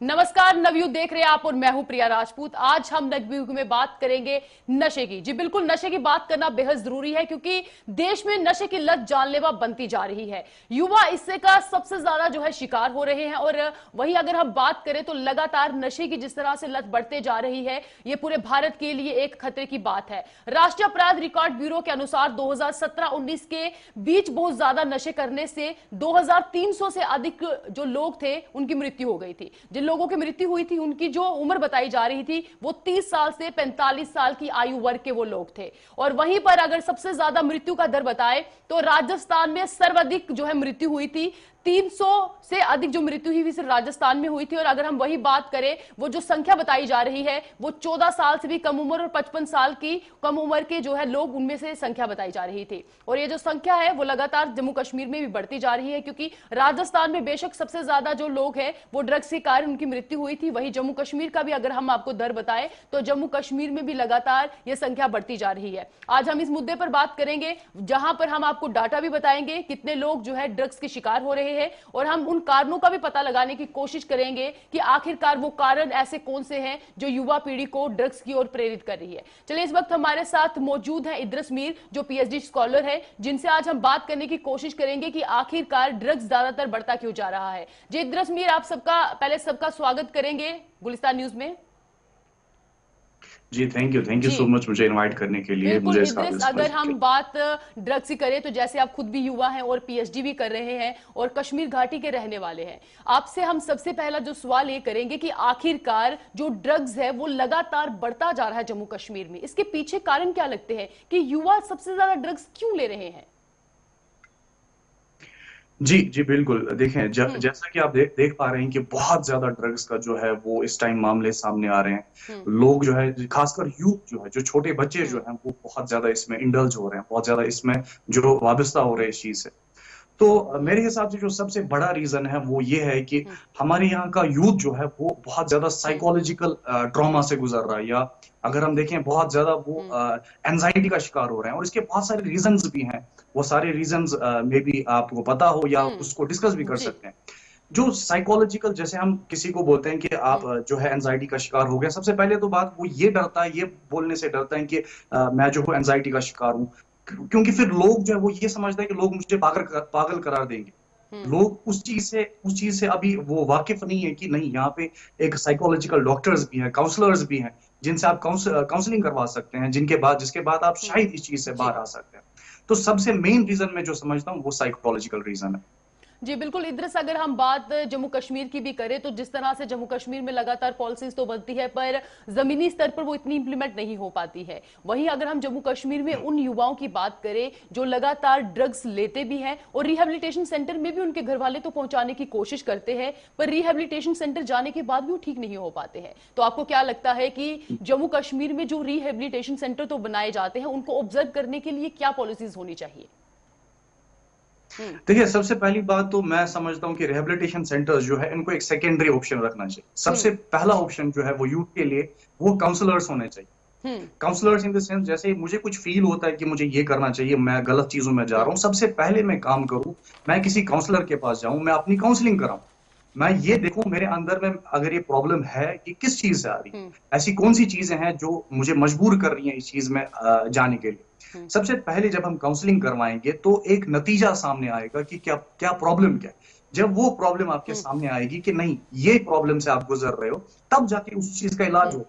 नमस्कार, नवयुग देख रहे हैं आप और मैं हूं प्रिया राजपूत। आज हम नवयुग में बात करेंगे नशे की। जी बिल्कुल, नशे की बात करना बेहद जरूरी है क्योंकि देश में नशे की लत जानलेवा बनती जा रही है। युवा इससे का सबसे ज्यादा जो है शिकार हो रहे हैं और वहीं अगर हम बात करें तो लगातार नशे की जिस तरह से लत बढ़ते जा रही है, ये पूरे भारत के लिए एक खतरे की बात है। राष्ट्रीय अपराध रिकॉर्ड ब्यूरो के अनुसार 2017-19 के बीच बहुत ज्यादा नशे करने से 2300 से अधिक जो लोग थे उनकी मृत्यु हो गई थी। जिन लोगों की मृत्यु हुई थी उनकी जो उम्र बताई जा रही थी वो 30 साल से 45 साल की आयु वर्ग के वो लोग थे। और वहीं पर अगर सबसे ज्यादा मृत्यु का दर बताए तो राजस्थान में सर्वाधिक जो है मृत्यु हुई थी। 300 से अधिक जो मृत्यु हुई सिर्फ राजस्थान में हुई थी। और अगर हम वही बात करें, वो जो संख्या बताई जा रही है वो 14 साल से भी कम उम्र और 55 साल की कम उम्र के जो है लोग, उनमें से संख्या बताई जा रही थी। और ये जो संख्या है वो लगातार जम्मू कश्मीर में भी बढ़ती जा रही है क्योंकि राजस्थान में बेशक सबसे ज्यादा जो लोग हैं वो ड्रग्स के कारण उनकी मृत्यु हुई थी। वही जम्मू कश्मीर का भी अगर हम आपको दर बताएं तो जम्मू कश्मीर में भी लगातार ये संख्या बढ़ती जा रही है। आज हम इस मुद्दे पर बात करेंगे जहां पर हम आपको डाटा भी बताएंगे कितने लोग जो है ड्रग्स के शिकार हो रहे हैं और हम उन कारणों का भी पता लगाने की कोशिश करेंगे कि आखिरकार वो कारण ऐसे कौन से हैं जो युवा पीढ़ी को ड्रग्स की ओर प्रेरित कर रही है। चलिए, इस वक्त हमारे साथ मौजूद है इद्रिस मीर जो पीएचडी स्कॉलर है, जिनसे आज हम बात करने की कोशिश करेंगे कि आखिरकार ड्रग्स ज्यादातर बढ़ता क्यों जा रहा है। जी इद्रिस मीर, आप सबका स्वागत करेंगे गुलिस्तान न्यूज में। जी थैंक यू सो मच मुझे इनवाइट करने के लिए। बिल्कुल मुझे इस इद्रिस, अगर हम बात ड्रग्स की करें तो जैसे आप खुद भी युवा हैं और पीएचडी भी कर रहे हैं और कश्मीर घाटी के रहने वाले हैं, आपसे हम सबसे पहला जो सवाल ये करेंगे कि आखिरकार जो ड्रग्स है वो लगातार बढ़ता जा रहा है जम्मू कश्मीर में, इसके पीछे कारण क्या लगते हैं कि युवा सबसे ज्यादा ड्रग्स क्यों ले रहे हैं? जी जी बिल्कुल, देखें जैसा कि आप देख पा रहे हैं कि बहुत ज्यादा ड्रग्स का जो है वो इस टाइम मामले सामने आ रहे हैं। लोग जो है, खासकर यूथ जो है, जो छोटे बच्चे जो हैं, वो बहुत ज्यादा इसमें इंडल्ज हो रहे हैं, बहुत ज्यादा इसमें जो वाबस्ता हो रहे हैं इस चीज से। तो मेरे हिसाब से जो सबसे बड़ा रीजन है वो ये है कि हमारे यहाँ का यूथ जो है वो बहुत ज्यादा साइकोलॉजिकल ट्रॉमा से गुजर रहा है, या अगर हम देखें बहुत ज्यादा वो एंजाइटी का शिकार हो रहे हैं। और इसके बहुत सारे रीजंस भी हैं, वो सारे रीजंस मे बी आपको पता हो या उसको डिस्कस भी कर सकते हैं। जो साइकोलॉजिकल, जैसे हम किसी को बोलते हैं कि आप जो है एंजाइटी का शिकार हो गया, सबसे पहले तो बात वो ये डरता है, ये बोलने से डरता है कि मैं जो हूँ एंजाइटी का शिकार हूँ, क्योंकि फिर लोग जो है वो ये समझते हैं कि लोग मुझे पागल करार देंगे। लोग उस चीज से अभी वो वाकिफ नहीं है कि नहीं, यहाँ पे एक साइकोलॉजिकल डॉक्टर्स भी हैं, काउंसलर्स भी हैं, जिनसे आप काउंसलिंग करवा सकते हैं, जिसके बाद आप शायद इस चीज से बाहर आ सकते हैं। तो सबसे मेन रीजन मैं जो समझता हूँ वो साइकोलॉजिकल रीजन है। जी बिल्कुल इद्रिस, अगर हम बात जम्मू कश्मीर की भी करें तो जिस तरह से जम्मू कश्मीर में लगातार पॉलिसीज तो बनती है पर जमीनी स्तर पर वो इतनी इंप्लीमेंट नहीं हो पाती है। वहीं अगर हम जम्मू कश्मीर में उन युवाओं की बात करें जो लगातार ड्रग्स लेते भी हैं और रिहेबिलिटेशन सेंटर में भी उनके घर वाले तो पहुंचाने की कोशिश करते हैं, पर रिहेबिलिटेशन सेंटर जाने के बाद भी वो ठीक नहीं हो पाते हैं, तो आपको क्या लगता है कि जम्मू कश्मीर में जो रिहेबिलिटेशन सेंटर तो बनाए जाते हैं उनको ऑब्जर्व करने के लिए क्या पॉलिसीज होनी चाहिए? देखिए, सबसे पहली बात तो मैं समझता हूँ कि रिहेबिलिटेशन सेंटर्स जो है इनको एक सेकेंडरी ऑप्शन रखना चाहिए। सबसे पहला ऑप्शन जो है वो यूथ के लिए वो काउंसलर्स होने चाहिए। काउंसलर्स इन द सेंस, जैसे मुझे कुछ फील होता है कि मुझे ये करना चाहिए, मैं गलत चीजों में जा रहा हूँ, सबसे पहले मैं काम करूँ, मैं किसी काउंसलर के पास जाऊं, मैं अपनी काउंसलिंग कराऊं, मैं ये देखूं मेरे अंदर में अगर ये प्रॉब्लम है कि किस चीज से आ रही है, ऐसी कौन सी चीजें हैं जो मुझे मजबूर कर रही हैं इस चीज में जाने के लिए। सबसे पहले जब हम काउंसलिंग करवाएंगे तो एक नतीजा सामने आएगा कि क्या क्या प्रॉब्लम क्या है। जब वो प्रॉब्लम आपके सामने आएगी कि नहीं, ये प्रॉब्लम से आप गुजर रहे हो, तब जाके उस चीज का इलाज हो।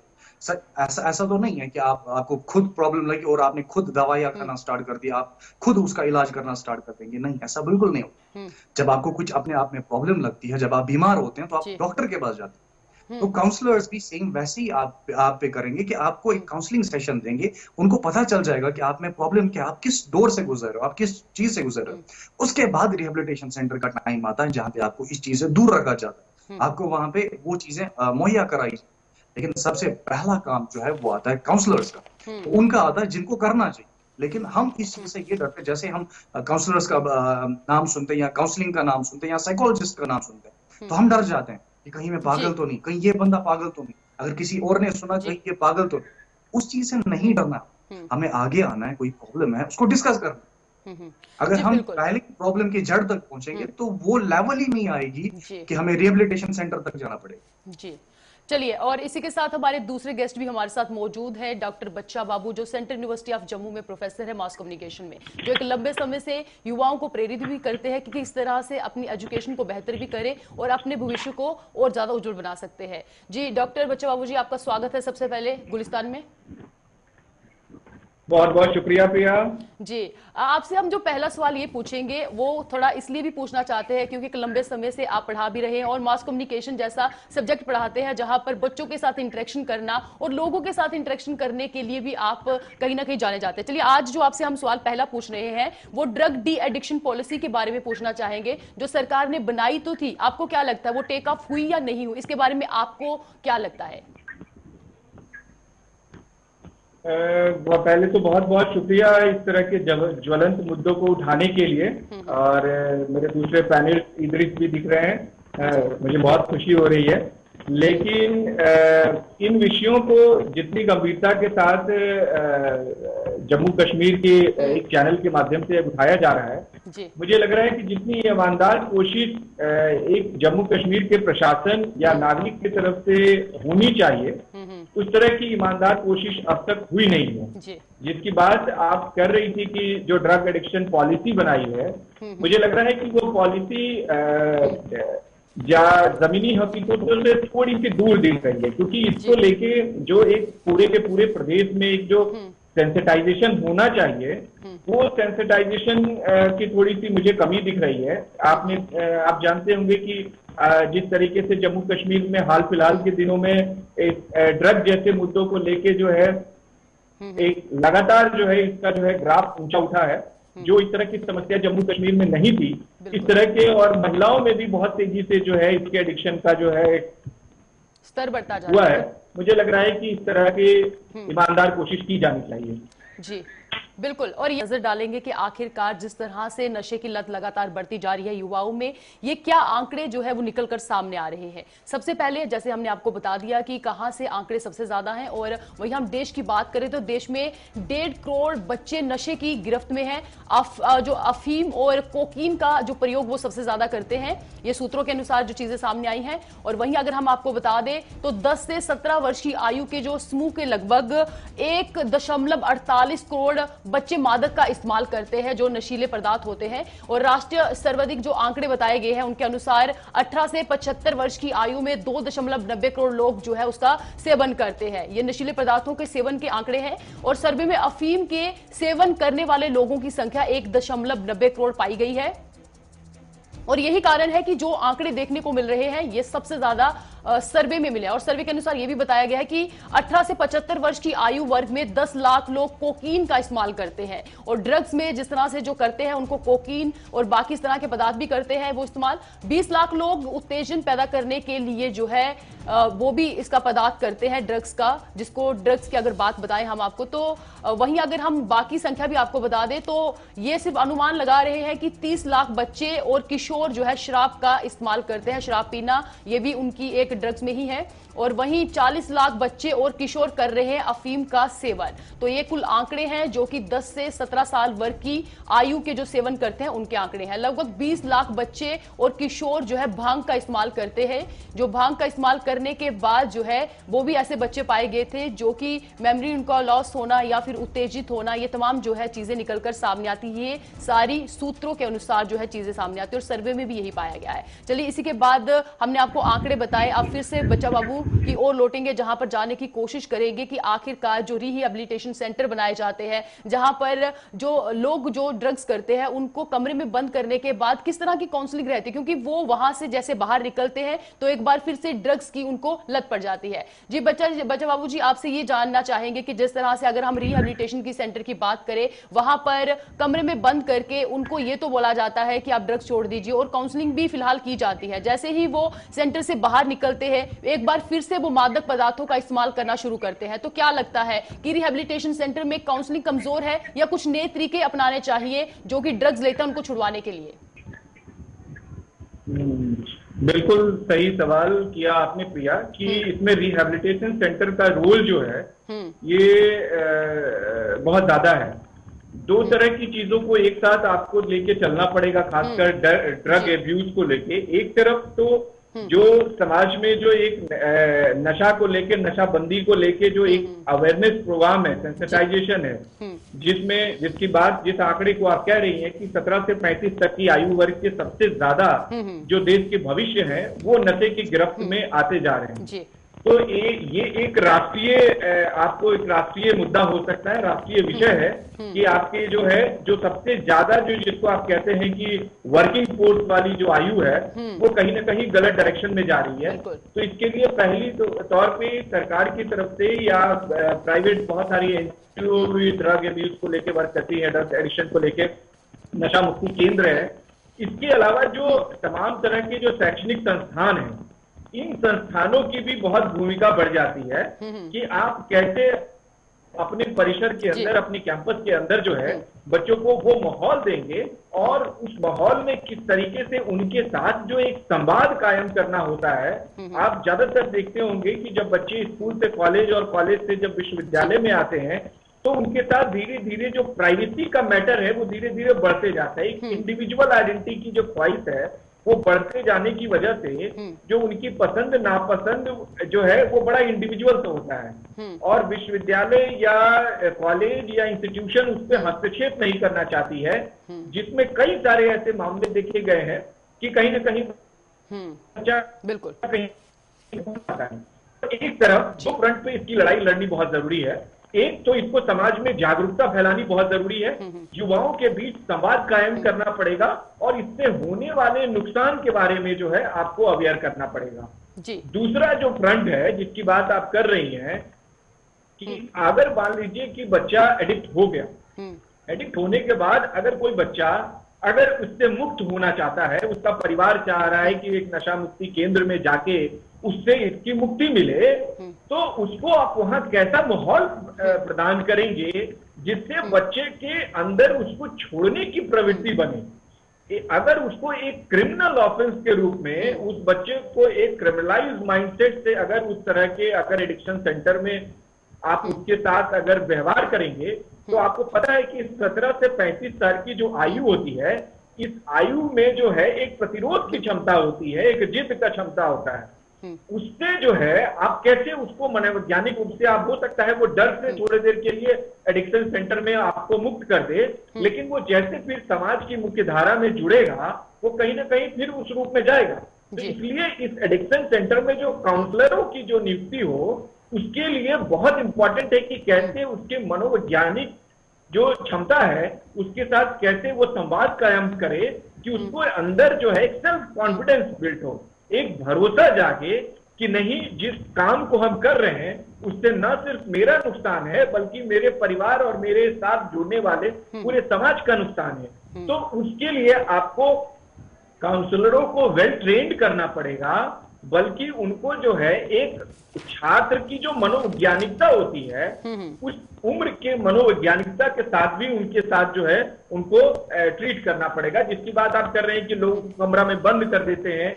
ऐसा तो नहीं है कि आपको खुद प्रॉब्लम लगी और आपने खुद दवाइयां खाना स्टार्ट कर दिया, आप खुद उसका इलाज करना स्टार्ट कर देंगे। नहीं, ऐसा बिल्कुल नहीं होता। जब आपको कुछ अपने आप में प्रॉब्लम लगती है, जब आप बीमार होते हैं, तो आप डॉक्टर के पास जाते हैं। तो काउंसलर्स भी सेम वैसे ही आप पे करेंगे कि आपको एक काउंसलिंग सेशन देंगे, उनको पता चल जाएगा कि आप में प्रॉब्लम क्या, आप किस दौर से गुजर रहे हो, आप किस चीज से गुजर रहे हो। उसके बाद रिहेबिलिटेशन सेंटर का टाइम आता है जहां पे आपको इस चीज से दूर रखा जाता है, आपको वहां पे वो चीजें मुहैया कराई। लेकिन सबसे पहला काम जो है वो आता है काउंसलर्स का, तो उनका आता है जिनको करना चाहिए। लेकिन हम इस चीज से ये डरते हैं, जैसे हम काउंसलर्स का नाम सुनते हैं या काउंसलिंग का नाम सुनते हैं या साइकोलॉजिस्ट का नाम सुनते हैं, तो हम डर जाते हैं कि कहीं मैं पागल तो नहीं, कहीं ये बंदा पागल तो नहीं, अगर किसी और ने सुना कहीं ये पागल तो नहीं। उस चीज से नहीं डरना, हमें आगे आना है, कोई प्रॉब्लम है उसको डिस्कस करना। अगर जी हम बिल्कुल। पहले की प्रॉब्लम की जड़ तक पहुंचेंगे तो वो लेवल ही नहीं आएगी जी कि हमें रिहेबिलिटेशन सेंटर तक जाना पड़ेगा। जी। चलिए, और इसी के साथ हमारे दूसरे गेस्ट भी हमारे साथ मौजूद हैं, डॉक्टर बच्चा बाबू, जो सेंट्रल यूनिवर्सिटी ऑफ जम्मू में प्रोफेसर है मास कम्युनिकेशन में, जो एक लंबे समय से युवाओं को प्रेरित भी करते हैं कि किस तरह से अपनी एजुकेशन को बेहतर भी करें और अपने भविष्य को और ज्यादा उज्जवल बना सकते हैं। जी डॉक्टर बच्चा बाबू जी, आपका स्वागत है सबसे पहले गुलिस्तान में। बहुत बहुत शुक्रिया प्रिया जी, आपसे हम जो पहला सवाल ये पूछेंगे वो थोड़ा इसलिए भी पूछना चाहते हैं क्योंकि एक लंबे समय से आप पढ़ा भी रहे हैं और मास कम्युनिकेशन जैसा सब्जेक्ट पढ़ाते हैं जहां पर बच्चों के साथ इंटरेक्शन करना और लोगों के साथ इंटरेक्शन करने के लिए भी आप कहीं ना कहीं जाने जाते हैं। चलिए, आज जो आपसे हम सवाल पहला पूछ रहे हैं वो ड्रग डी एडिक्शन पॉलिसी के बारे में पूछना चाहेंगे, जो सरकार ने बनाई तो थी, आपको क्या लगता है वो टेक ऑफ हुई या नहीं हुई, इसके बारे में आपको क्या लगता है? पहले तो बहुत बहुत शुक्रिया इस तरह के ज्वलंत मुद्दों को उठाने के लिए। और मेरे दूसरे पैनल इदरीस भी दिख रहे हैं, मुझे बहुत खुशी हो रही है। लेकिन इन विषयों को जितनी गंभीरता के साथ जम्मू कश्मीर के एक चैनल के माध्यम से उठाया जा रहा है, मुझे लग रहा है कि जितनी ईमानदार कोशिश एक जम्मू कश्मीर के प्रशासन या नागरिक की तरफ से होनी चाहिए, उस तरह की ईमानदार कोशिश अब तक हुई नहीं है। जिसकी बात आप कर रही थी कि जो ड्रग एडिक्शन पॉलिसी बनाई है, मुझे लग रहा है कि वो पॉलिसी या जमीनी हकीकतों से थोड़ी सी दूर दिख रही है, क्योंकि इसको लेके जो एक पूरे के पूरे प्रदेश में एक जो सेंसिटाइजेशन होना चाहिए, वो सेंसिटाइजेशन की थोड़ी सी मुझे कमी दिख रही है। आप जानते होंगे कि जिस तरीके से जम्मू कश्मीर में हाल फिलहाल के दिनों में एक ड्रग जैसे मुद्दों को लेके जो है एक लगातार जो है इसका जो है ग्राफ ऊंचा उठा है, जो इस तरह की समस्या जम्मू कश्मीर में नहीं थी, इस तरह के, और महिलाओं में भी बहुत तेजी से जो है इसके एडिक्शन का जो है स्तर बढ़ता जा हुआ रहा है। मुझे लग रहा है कि इस तरह की ईमानदार कोशिश की जानी चाहिए। जी बिल्कुल, और ये नजर डालेंगे कि आखिरकार जिस तरह से नशे की लत लगातार बढ़ती जा रही है युवाओं में, ये क्या आंकड़े जो है वो निकलकर सामने आ रहे हैं। सबसे पहले जैसे हमने आपको बता दिया कि कहां से आंकड़े सबसे ज्यादा हैं, और वही हम देश की बात करें तो देश में 1.5 करोड़ बच्चे नशे की गिरफ्त में हैं। जो अफीम और कोकीन का जो प्रयोग वो सबसे ज्यादा करते हैं, ये सूत्रों के अनुसार जो चीजें सामने आई हैं। और वहीं अगर हम आपको बता दें तो 10 से 17 वर्ष की आयु के जो समूह के लगभग 1.48 करोड़ बच्चे मादक का इस्तेमाल करते हैं, जो नशीले पदार्थ होते हैं। और राष्ट्रीय सर्वाधिक जो आंकड़े बताए गए हैं उनके अनुसार 18 से 75 वर्ष की आयु में 2.90 करोड़ लोग जो है उसका सेवन करते हैं। ये नशीले पदार्थों के सेवन के आंकड़े हैं। और सर्वे में अफीम के सेवन करने वाले लोगों की संख्या 1.90 करोड़ पाई गई है। और यही कारण है कि जो आंकड़े देखने को मिल रहे हैं ये सबसे ज्यादा सर्वे में मिले। और सर्वे के अनुसार यह भी बताया गया है कि 18 से 75 वर्ष की आयु वर्ग में 10 लाख लोग कोकीन का इस्तेमाल करते हैं। और ड्रग्स में जिस तरह से जो करते हैं उनको कोकीन और बाकी इस तरह के पदार्थ भी करते हैं वो इस्तेमाल। 20 लाख लोग उत्तेजन पैदा करने के लिए जो है वो भी इसका पदार्थ करते हैं ड्रग्स का, जिसको ड्रग्स की अगर बात बताएं हम आपको तो वहीं अगर हम बाकी संख्या भी आपको बता दें तो ये सिर्फ अनुमान लगा रहे हैं कि 30 लाख बच्चे और किशोर जो है शराब का इस्तेमाल करते हैं। शराब पीना ये भी उनकी एक ड्रग्स में ही है। और वहीं 40 लाख बच्चे और किशोर कर रहे हैं अफीम का सेवन। तो ये कुल आंकड़े हैं जो कि 10 से 17 साल वर्ग की आयु के जो सेवन करते हैं उनके आंकड़े हैं। लगभग 20 लाख बच्चे और किशोर जो है भांग का इस्तेमाल करते हैं। जो भांग का इस्तेमाल करने के बाद जो है वो भी ऐसे बच्चे पाए गए थे जो कि मेमोरी उनका लॉस होना या फिर उत्तेजित होना, ये तमाम जो है चीजें निकलकर सामने आती है। ये सारी सूत्रों के अनुसार जो है चीजें सामने आती है और सर्वे में भी यही पाया गया है। चलिए, इसी के बाद हमने आपको आंकड़े बताए, अब फिर से बच्चा बाबू की ओर लौटेंगे जहां पर जाने की कोशिश करेंगे कि आखिरकार जो रिहेबिलिटेशन सेंटर बनाए जाते हैं जहां पर जो लोग जो ड्रग्स करते हैं उनको कमरे में बंद करने के बाद किस तरह की काउंसलिंग रहती है, क्योंकि वो वहां से जैसे बाहर निकलते हैं तो एक बार फिर से ड्रग्स की उनको लत पड़ जाती है। जी बच्चा बाबू जी, आपसे ये जानना चाहेंगे कि जिस तरह से अगर हम रिहेबिलिटेशन की सेंटर की बात करें, वहां पर कमरे में बंद करके उनको ये तो बोला जाता है कि आप ड्रग्स छोड़ दीजिए और काउंसलिंग भी फिलहाल की जाती है। जैसे ही वो सेंटर से बाहर निकलते हैं एक बार फिर से वो मादक पदार्थों का इस्तेमाल करना शुरू करते हैं। तो क्या लगता है कि रिहेबिलिटेशन सेंटर में काउंसलिंग कमजोर है या कुछ नए तरीके अपनाने चाहिए जो कि ड्रग्स लेते हैं उनको छुड़वाने के लिए? बिल्कुल सही सवाल किया आपने प्रिया कि इसमें रिहेबिलिटेशन सेंटर का रोल जो है ये बहुत ज्यादा है। दो तरह की चीजों को एक साथ आपको लेके चलना पड़ेगा, खासकर ड्रग एब्यूज को लेके। एक तरफ तो जो समाज में जो एक नशा को लेके, नशाबंदी को लेके जो एक अवेयरनेस प्रोग्राम है, सेंसिटाइजेशन है, जिस आंकड़े को आप कह रही हैं कि 17 से 35 तक की आयु वर्ग के सबसे ज्यादा जो देश के भविष्य हैं वो नशे की गिरफ्त में आते जा रहे हैं। तो ये एक आपको एक राष्ट्रीय मुद्दा हो सकता है, राष्ट्रीय विषय है कि आपके जो है जो सबसे ज्यादा जो जिसको आप कहते हैं कि वर्किंग फोर्स वाली जो आयु है वो कहीं ना कहीं गलत डायरेक्शन में जा रही है। तो इसके लिए पहली तौर पे सरकार की तरफ से या प्राइवेट बहुत सारी एनजीओ भी ड्रग एब्यूज को लेकर वर्क करती है, ड्रग एडिक्शन को लेकर नशा मुक्ति केंद्र है। इसके अलावा जो तमाम तरह के जो शैक्षणिक संस्थान हैं, इन संस्थानों की भी बहुत भूमिका बढ़ जाती है कि आप कैसे अपने परिसर के अंदर, अपनी कैंपस के अंदर जो है बच्चों को वो माहौल देंगे और उस माहौल में किस तरीके से उनके साथ जो एक संवाद कायम करना होता है। आप ज्यादातर देखते होंगे कि जब बच्चे स्कूल से कॉलेज और कॉलेज से जब विश्वविद्यालय में आते हैं तो उनके साथ धीरे धीरे जो प्राइवेसी का मैटर है वो धीरे धीरे बढ़ते जाता है। एक इंडिविजुअल आइडेंटिटी की जो ख्वाहिश है वो बढ़ते जाने की वजह से जो उनकी पसंद नापसंद जो है वो बड़ा इंडिविजुअल तो होता है और विश्वविद्यालय या कॉलेज या इंस्टीट्यूशन उस पर हस्तक्षेप नहीं करना चाहती है, जिसमें कई सारे ऐसे मामले देखे गए हैं कि कहीं ना कहीं बच्चा बिल्कुल कहीं एक तरफ दो फ्रंट पे इसकी लड़ाई लड़नी बहुत जरूरी है। एक तो इसको समाज में जागरूकता फैलानी बहुत जरूरी है, युवाओं के बीच संवाद कायम करना पड़ेगा और इससे होने वाले नुकसान के बारे में जो है आपको अवेयर करना पड़ेगा जी। दूसरा जो फ्रंट है जिसकी बात आप कर रही हैं कि अगर मान लीजिए कि बच्चा एडिक्ट हो गया, एडिक्ट होने के बाद अगर कोई बच्चा अगर उससे मुक्त होना चाहता है, उसका परिवार चाह रहा है कि एक नशा मुक्ति केंद्र में जाके उससे इसकी मुक्ति मिले, तो उसको आप वहां कैसा माहौल प्रदान करेंगे जिससे बच्चे के अंदर उसको छोड़ने की प्रवृत्ति बने। अगर उसको एक क्रिमिनल ऑफेंस के रूप में उस बच्चे को एक क्रिमिनलाइज माइंडसेट से अगर उस तरह के अगर एडिक्शन सेंटर में आप उसके साथ अगर व्यवहार करेंगे तो आपको पता है कि 17 से 35 साल की जो आयु होती है, इस आयु में जो है एक प्रतिरोध की क्षमता होती है, एक जिद का क्षमता होता है। उससे जो है आप कैसे उसको मनोवैज्ञानिक रूप से आप हो सकता है वो डर से थोड़ी देर के लिए एडिक्शन सेंटर में आपको मुक्त कर दे, लेकिन वो जैसे फिर समाज की मुख्य धारा में जुड़ेगा वो कहीं ना कहीं फिर उस रूप में जाएगा। तो इसलिए इस एडिक्शन सेंटर में जो काउंसलरों की जो नियुक्ति हो उसके लिए बहुत इंपॉर्टेंट है कि कैसे उसके मनोवैज्ञानिक जो क्षमता है उसके साथ कैसे वो संवाद कायम करे कि उसको अंदर जो है एक सेल्फ कॉन्फिडेंस बिल्ट हो, एक भरोसा जागे कि नहीं, जिस काम को हम कर रहे हैं उससे न सिर्फ मेरा नुकसान है बल्कि मेरे परिवार और मेरे साथ जुड़ने वाले पूरे समाज का नुकसान है। तो उसके लिए आपको काउंसलरों को वेल ट्रेंड करना पड़ेगा, बल्कि उनको जो है एक छात्र की जो मनोवैज्ञानिकता होती है उस उम्र के मनोवैज्ञानिकता के साथ भी उनके साथ जो है उनको ट्रीट करना पड़ेगा। जिसकी बात आप कर रहे हैं कि लोग कमरा में बंद कर देते हैं,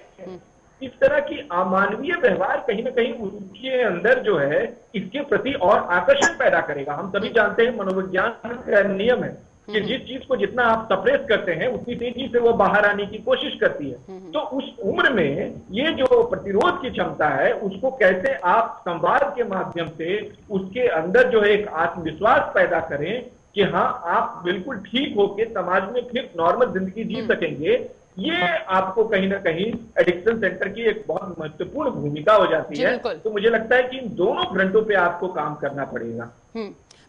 इस तरह की अमानवीय व्यवहार कहीं ना कहीं उनके अंदर जो है इसके प्रति और आकर्षण पैदा करेगा। हम सभी जानते हैं मनोविज्ञान का नियम है कि जिस चीज को जितना आप सप्रेस करते हैं उतनी तेजी से वो बाहर आने की कोशिश करती है। तो उस उम्र में ये जो प्रतिरोध की क्षमता है उसको कैसे आप संवाद के माध्यम से उसके अंदर जो है एक आत्मविश्वास पैदा करें कि हाँ आप बिल्कुल ठीक होके समाज में फिर नॉर्मल जिंदगी जी सकेंगे, ये आपको कहीं ना कहीं एडिक्शन सेंटर की एक बहुत महत्वपूर्ण भूमिका हो जाती है। तो मुझे लगता है कि इन दोनों फ्रंटों पे आपको काम करना पड़ेगा।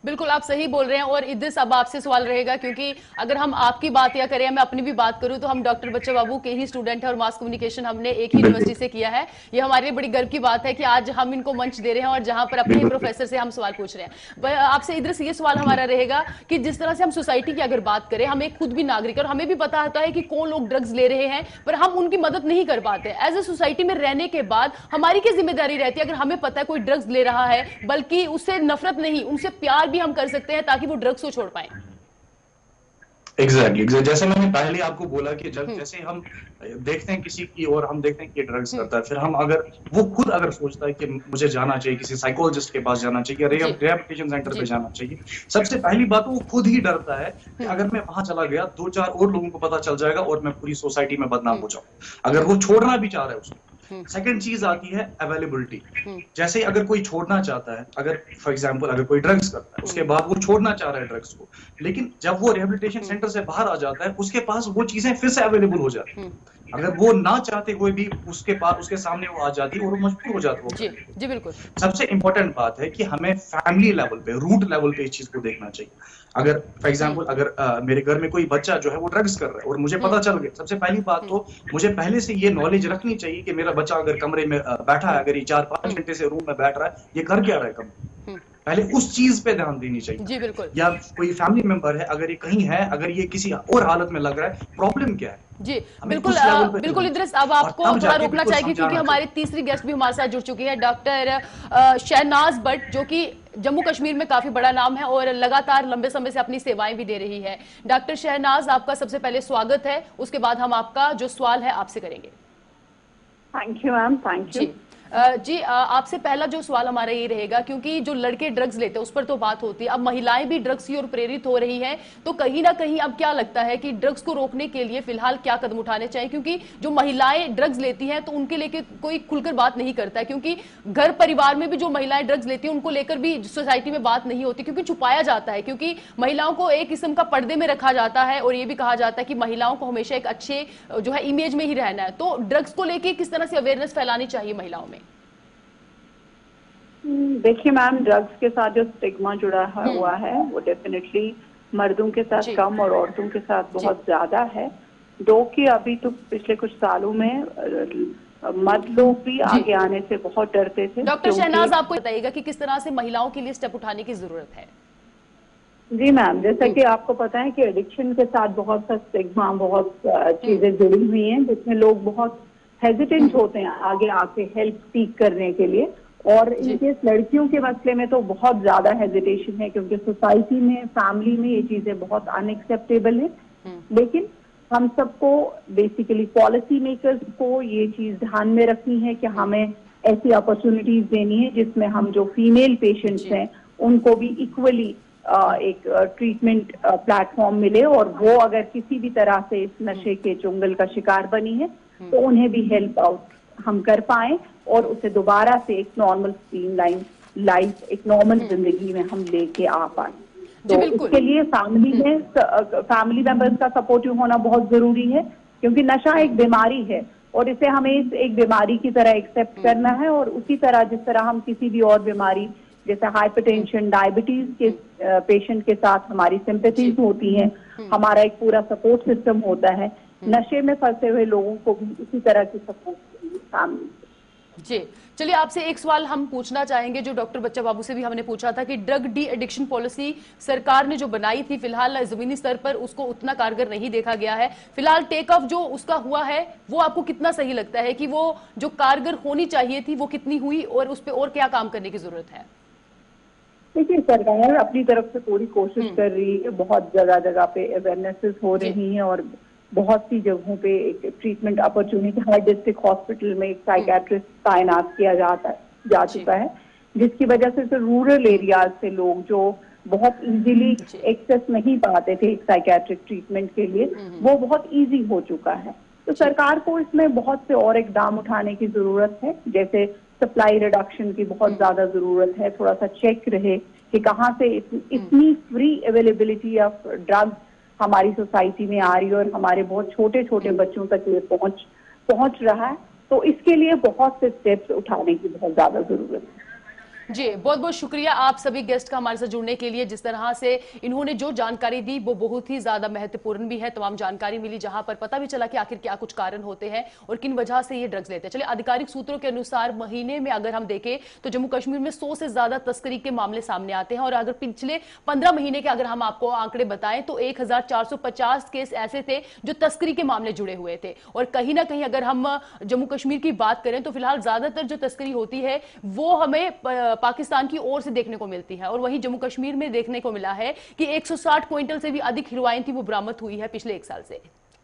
बिल्कुल आप सही बोल रहे हैं। और इद्रिस अब आपसे सवाल रहेगा, क्योंकि अगर हम आपकी बात या करें, मैं अपनी भी बात करूं तो हम डॉक्टर बच्चा बाबू के ही स्टूडेंट है और मास कम्युनिकेशन हमने एक ही यूनिवर्सिटी से किया है। ये हमारे लिए बड़ी गर्व की बात है कि आज हम इनको मंच दे रहे हैं और जहां पर अपने प्रोफेसर से हम सवाल पूछ रहे हैं। आपसे इद्रिस ये सवाल हमारा रहेगा कि जिस तरह से हम सोसाइटी की अगर बात करें, हम एक खुद भी नागरिक और हमें भी पता होता है कि कौन लोग ड्रग्स ले रहे हैं, पर हम उनकी मदद नहीं कर पाते। एज ए सोसाइटी में रहने के बाद हमारी क्या जिम्मेदारी रहती है, अगर हमें पता है कोई ड्रग्स ले रहा है, बल्कि उससे नफरत नहीं, उनसे प्यार भी हम कर सकते हैं ताकि वो ड्रग्स को छोड़ पाए। एग्जैक्टली जैसे मैंने पहले आपको बोला कि जब जैसे हम देखते हैं किसी की और हम देखते हैं कि ड्रग्स करता है, फिर हम अगर वो खुद अगर सोचता है कि मुझे जाना चाहिए किसी साइकोलॉजिस्ट के पास जाना चाहिए, रिहैबिलिटेशन सेंटर पे जाना चाहिए, सबसे पहली बात वो खुद ही डरता है कि अगर मैं वहां चला गया 2-4 और लोगों को पता चल जाएगा और मैं पूरी सोसाइटी में बदनाम हो जाऊं। अगर वो छोड़ना भी चाह रहा है उसको। सेकंड चीज आती है अवेलेबिलिटी। जैसे अगर कोई छोड़ना चाहता है, अगर फॉर एग्जांपल अगर कोई ड्रग्स करता है, उसके बाद वो छोड़ना चाह रहा है ड्रग्स को, लेकिन जब वो रिहेबिलिटेशन सेंटर से बाहर आ जाता है, उसके पास वो चीजें फिर से अवेलेबल हो जाती है। अगर वो ना चाहते हुए भी उसके पास उसके सामने वो आ जाती है और वो मजबूर हो जाता है। जी बिल्कुल। सबसे इंपॉर्टेंट बात है कि हमें फैमिली लेवल पे, रूट लेवल पे इस चीज को देखना चाहिए। अगर फॉर एग्जांपल अगर मेरे घर में कोई बच्चा जो है वो ड्रग्स कर रहा है और मुझे पता चल गया, सबसे पहली बात तो मुझे पहले से ये नॉलेज रखनी चाहिए कि मेरा बच्चा अगर कमरे में बैठा है, अगर ये 4-5 घंटे से रूम में बैठ रहा है, ये कर क्या रहा है कमरे, पहले उस चीज पे ध्यान देनी चाहिए। जी बिल्कुल। या कोई फैमिली मेंबर है, अगर ये कहीं है, अगर ये किसी और हालत में लग रहा है, प्रॉब्लम क्या है। जी बिल्कुल बिल्कुल इद्रिस, अब आपको थोड़ा रोकना चाहिए क्योंकि हमारी तीसरी गेस्ट भी हमारे साथ जुड़ चुकी है, डॉक्टर शहनाज भट्ट, जो कि जम्मू कश्मीर में काफी बड़ा नाम है और लगातार लंबे समय से अपनी सेवाएं भी दे रही है। डॉक्टर शहनाज, आपका सबसे पहले स्वागत है, उसके बाद हम आपका जो सवाल है आपसे करेंगे। Thank you ma'am, thank you. जी आपसे पहला जो सवाल हमारा ये रहेगा, क्योंकि जो लड़के ड्रग्स लेते हैं उस पर तो बात होती है, अब महिलाएं भी ड्रग्स की ओर प्रेरित हो रही हैं, तो कहीं ना कहीं अब क्या लगता है कि ड्रग्स को रोकने के लिए फिलहाल क्या कदम उठाने चाहिए? क्योंकि जो महिलाएं ड्रग्स लेती हैं तो उनके लेके कोई खुलकर बात नहीं करता है, क्योंकि घर परिवार में भी जो महिलाएं ड्रग्स लेती हैं उनको लेकर भी सोसाइटी में बात नहीं होती, क्योंकि छुपाया जाता है, क्योंकि महिलाओं को एक किस्म का पर्दे में रखा जाता है और ये भी कहा जाता है कि महिलाओं को हमेशा एक अच्छे जो है इमेज में ही रहना है। तो ड्रग्स को लेके किस तरह से अवेयरनेस फैलानी चाहिए महिलाओं में? देखिए मैम, ड्रग्स के साथ जो स्टिग्मा जुड़ा हुआ है वो डेफिनेटली मर्दों के साथ कम और औरतों के साथ बहुत ज्यादा है। दो कि अभी तो पिछले कुछ सालों में मर्द लोग भी आगे आने से बहुत डरते थे। डॉक्टर शहनाज, आपको बताइएगा कि किस तरह से महिलाओं के लिए स्टेप उठाने की जरूरत है? जी मैम, जैसा कि आपको पता है कि एडिक्शन के साथ बहुत सा स्टिग्मा, बहुत चीजें जुड़ी हुई हैं, जिसमें लोग बहुत हेजिटेंट होते हैं आगे आके हेल्प सीख करने के लिए। और इनकेस लड़कियों के मसले में तो बहुत ज्यादा हेजिटेशन है, क्योंकि सोसाइटी में, फैमिली में ये चीजें बहुत अनएक्सेप्टेबल है। लेकिन हम सबको बेसिकली पॉलिसी मेकर्स को ये चीज ध्यान में रखनी है कि हमें ऐसी अपॉर्चुनिटीज देनी है जिसमें हम जो फीमेल पेशेंट्स हैं उनको भी इक्वली एक ट्रीटमेंट प्लेटफॉर्म मिले, और वो अगर किसी भी तरह से इस नशे के चुंगल का शिकार बनी है तो उन्हें भी हेल्प आउट हम कर पाए और उसे दोबारा से एक नॉर्मल स्ट्रीमलाइन लाइफ, एक नॉर्मल जिंदगी में हम लेके आ पाए। तो इसके लिए फैमिली मेंबर्स का सपोर्टिव होना बहुत जरूरी है, क्योंकि नशा एक बीमारी है और इसे हमें एक बीमारी की तरह एक्सेप्ट करना है। और उसी तरह जिस तरह हम किसी भी और बीमारी जैसे हाइपरटेंशन, डायबिटीज के पेशेंट के साथ हमारी सिंपैथीज होती हैं, हमारा एक पूरा सपोर्ट सिस्टम होता है, नशे में फंसे हुए लोगों को भी इसी तरह की सपोर्ट फैमिली। जी चलिए, आपसे एक सवाल हम पूछना चाहेंगे जो डॉक्टर बच्चा बाबू से भी हमने पूछा था कि ड्रग डी एडिक्शन पॉलिसी सरकार ने जो बनाई थी, फिलहाल जमीनी स्तर पर उसको उतना कारगर नहीं देखा गया है। फिलहाल टेक ऑफ जो उसका हुआ है वो आपको कितना सही लगता है कि वो जो कारगर होनी चाहिए थी वो कितनी हुई और उस पर और क्या काम करने की जरूरत है? देखिए, सरकार अपनी तरफ से पूरी कोशिश कर रही है, बहुत जगह जगह पे अवेयरनेसेस हो रही हैं और बहुत सी जगहों पे एक ट्रीटमेंट अपॉर्चुनिटी, हर डिस्ट्रिक्ट हॉस्पिटल में एक साइकेट्रिस्ट तैनात किया जा चुका है, जिसकी वजह से रूरल एरियाज से लोग जो बहुत इजीली एक्सेस नहीं पाते थे एक साइकेट्रिक ट्रीटमेंट के लिए, वो बहुत इजी हो चुका है। तो सरकार को इसमें बहुत से और इकदाम उठाने की जरूरत है, जैसे सप्लाई रिडक्शन की बहुत ज्यादा जरूरत है, थोड़ा सा चेक रहे कि कहाँ से इतनी फ्री अवेलेबिलिटी ऑफ ड्रग्स हमारी सोसाइटी में आ रही है और हमारे बहुत छोटे छोटे बच्चों तक ये पहुंच रहा है। तो इसके लिए बहुत से स्टेप्स उठाने की बहुत ज्यादा जरूरत है। जी बहुत बहुत शुक्रिया आप सभी गेस्ट का हमारे साथ जुड़ने के लिए। जिस तरह से इन्होंने जो जानकारी दी वो बहुत ही ज्यादा महत्वपूर्ण भी है। तमाम जानकारी मिली जहां पर पता भी चला कि आखिर क्या कुछ कारण होते हैं और किन वजह से ये ड्रग्स लेते हैं। चलिए, आधिकारिक सूत्रों के अनुसार महीने में अगर हम देखें तो जम्मू कश्मीर में 100 से ज्यादा तस्करी के मामले सामने आते हैं और अगर पिछले 15 महीने के अगर हम आपको आंकड़े बताएं तो 1450 केस ऐसे थे जो तस्करी के मामले जुड़े हुए थे। और कहीं ना कहीं अगर हम जम्मू कश्मीर की बात करें तो फिलहाल ज्यादातर जो तस्करी होती है वो हमें पाकिस्तान की ओर से देखने को मिलती है। और वहीं जम्मू कश्मीर में देखने को मिला है कि 160 क्विंटल से भी अधिक हेरोइन थी वो बरामद हुई है पिछले 1 साल से।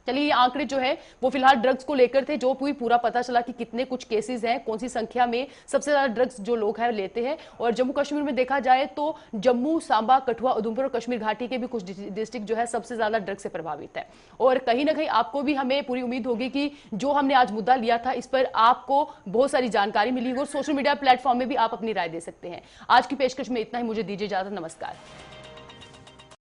चलिए, ये आंकड़े जो है वो फिलहाल ड्रग्स को लेकर थे, जो पूरा पता चला कि कितने कुछ केसेस हैं, कौन सी संख्या में सबसे ज्यादा ड्रग्स जो लोग हैं लेते हैं। और जम्मू कश्मीर में देखा जाए तो जम्मू, सांबा, कठुआ, उधमपुर और कश्मीर घाटी के भी कुछ डिस्ट्रिक्ट जो है सबसे ज्यादा ड्रग्स से प्रभावित है। और कहीं ना कहीं आपको भी, हमें पूरी उम्मीद होगी कि जो हमने आज मुद्दा लिया था इस पर आपको बहुत सारी जानकारी मिली और सोशल मीडिया प्लेटफॉर्म में भी आप अपनी राय दे सकते हैं। आज की पेशकश में इतना ही, मुझे दीजिए इजाजत, नमस्कार।